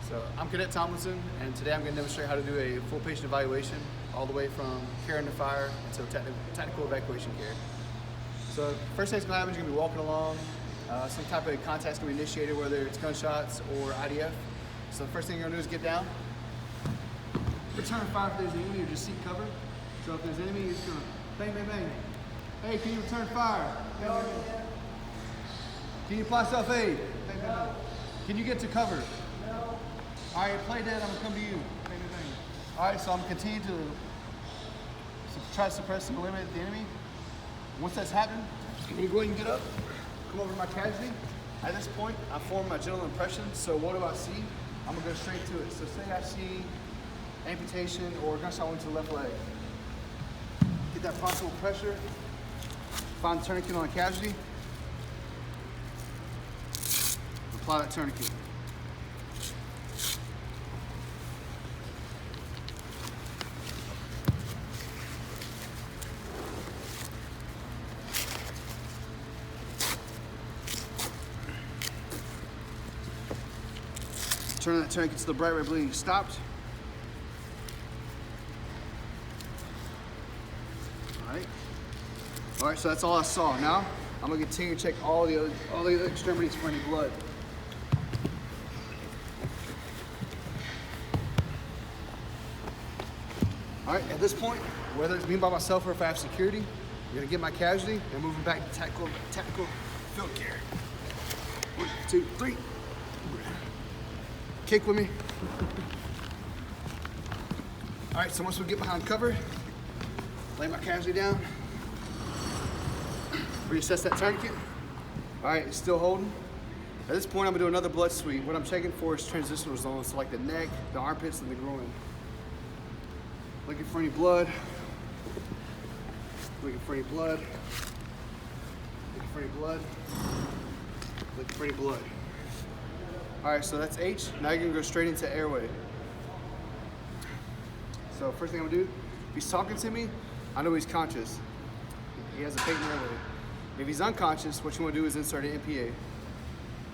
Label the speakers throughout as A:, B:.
A: So I'm Cadet Tomlinson, and today I'm going to demonstrate how to do a full patient evaluation all the way from care under fire until tactical evacuation care. So first thing's going to happen is you're going to be walking along. Some type of contact's going to be initiated, whether it's gunshots or IDF. So the first thing you're going to do is get down. Return fire if there's an enemy, or just seek cover. So if there's an enemy, you're just going to bang, bang, bang. Hey, can you return fire? Bang, bang, bang. Can you apply self-aid? Bang, bang, bang. Can you get to cover? No. All right, play dead, I'm gonna come to you. Bang, bang, bang. All right, so I'm gonna continue to try to suppress and eliminate the enemy. Once that's happened, I'm gonna go ahead and get up, come over to my casualty. At this point, I form my general impression. So what do I see? I'm gonna go straight to it. So say I see amputation or gunshot wound to the left leg. Get that proximal pressure, find the tourniquet on the casualty, apply that tourniquet. Turn that tourniquet to the bright red bleeding stopped. All right, so that's all I saw. Now I'm gonna continue to check all the other extremities for any blood. All right, at this point, whether it's me by myself or if I have security, I'm gonna get my casualty and move them back to tactical field care. 1, 2, 3. Kick with me. All right, so once we get behind cover, lay my casualty down, reassess that tourniquet. All right, it's still holding. At this point, I'm gonna do another blood sweep. What I'm checking for is transitional zones, so like the neck, the armpits, and the groin. Looking for any blood. Looking for any blood. Looking for any blood. Looking for any blood. All right, so that's H. Now you're gonna go straight into airway. So first thing I'm gonna do, if he's talking to me, I know he's conscious. He has a patent airway. If he's unconscious, what you wanna do is insert an MPA.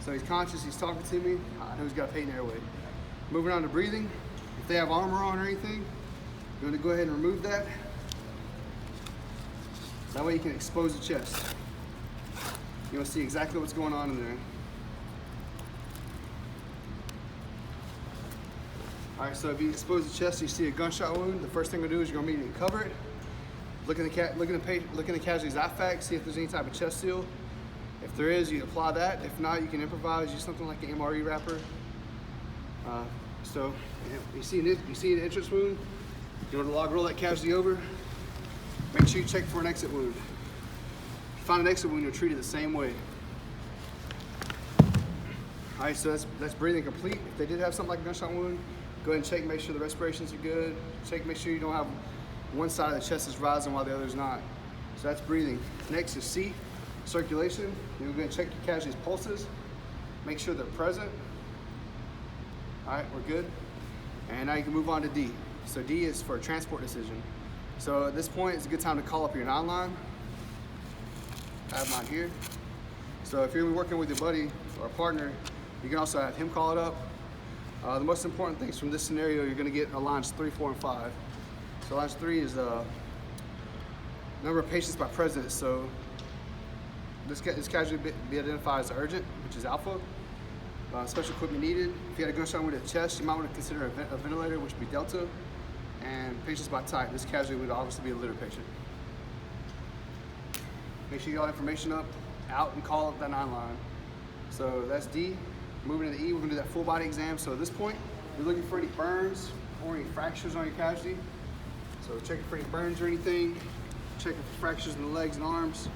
A: So he's conscious, he's talking to me, I know he's got a patent airway. Moving on to breathing. If they have armor on or anything, you're gonna go ahead and remove that. That way you can expose the chest. You wanna see exactly what's going on in there. All right, so if you expose the chest, you see a gunshot wound, the first thing we're gonna do is you're gonna immediately cover it. Look in the casualty's IFAC, see if there's any type of chest seal. If there is, you apply that. If not, you can improvise, use something like an MRE wrapper. So you see an entrance wound, you want to log roll that casualty over. Make sure you check for an exit wound. If you find an exit wound, you'll treat it the same way. All right, so that's breathing complete. If they did have something like a gunshot wound, go ahead and check, make sure the respirations are good. Check, make sure you don't have one side of the chest is rising while the other is not. So that's breathing. Next is C, circulation. You're gonna check your casualty's pulses. Make sure they're present. All right, we're good. And now you can move on to D. So D is for a transport decision. So at this point, it's a good time to call up your 9 line. I have mine here. So if you're working with your buddy or a partner, you can also have him call it up. The most important things from this scenario, you're gonna get lines 3, 4, and 5. So lines 3 is number of patients by president. So this casualty be identified as urgent, which is alpha. Special equipment needed. If you had a gunshot wound to the chest, you might want to consider a ventilator, which would be delta. And patients by type. This casualty would obviously be a litter patient. Make sure you get all information out and call up that 9 line. So that's D. Moving to the E, we're gonna do that full body exam. So at this point, you're looking for any burns or any fractures on your casualty. So checking for any burns or anything. Checking for fractures in the legs and arms.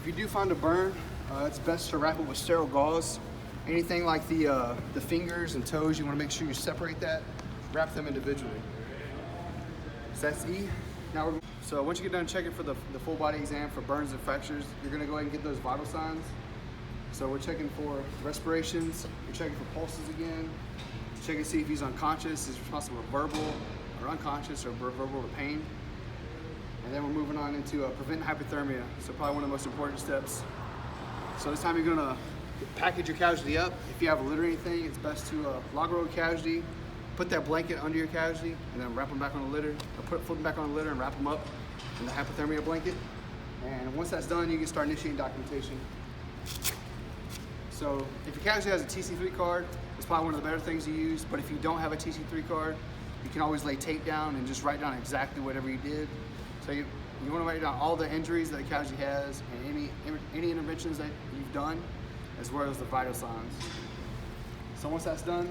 A: If you do find a burn, it's best to wrap it with sterile gauze. Anything like the fingers and toes, you wanna make sure you separate that, wrap them individually. So that's E. So once you get done checking for the full body exam for burns and fractures, you're gonna go ahead and get those vital signs. So we're checking for respirations, we're checking for pulses again, checking to see if he's unconscious, is responsible for verbal or unconscious or verbal or pain. And then we're moving on into preventing hypothermia. So probably one of the most important steps. So this time you're gonna package your casualty up. If you have a litter or anything, it's best to log roll casualty, put that blanket under your casualty, and then wrap them back on the litter, or flip them back on the litter and wrap them up in the hypothermia blanket. And once that's done, you can start initiating documentation. So if your casualty has a TC3 card, it's probably one of the better things to use, but if you don't have a TC3 card, you can always lay tape down and just write down exactly whatever you did. So you want to write down all the injuries that the casualty has and any interventions that you've done, as well as the vital signs. So once that's done,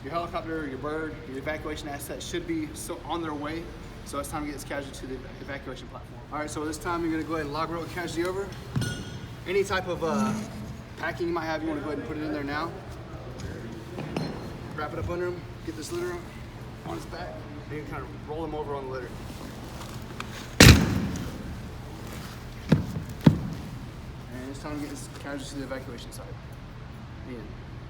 A: your helicopter, your bird, your evacuation assets should be on their way. So it's time to get this casualty to the evacuation platform. All right, so this time you're gonna go ahead and log roll the casualty over. Any type of packing you might have, you wanna go ahead and put it in there now. Wrap it up under him, get this litter on his back, and you can kind of roll him over on the litter. And it's time to get this casualty to the evacuation site. The end.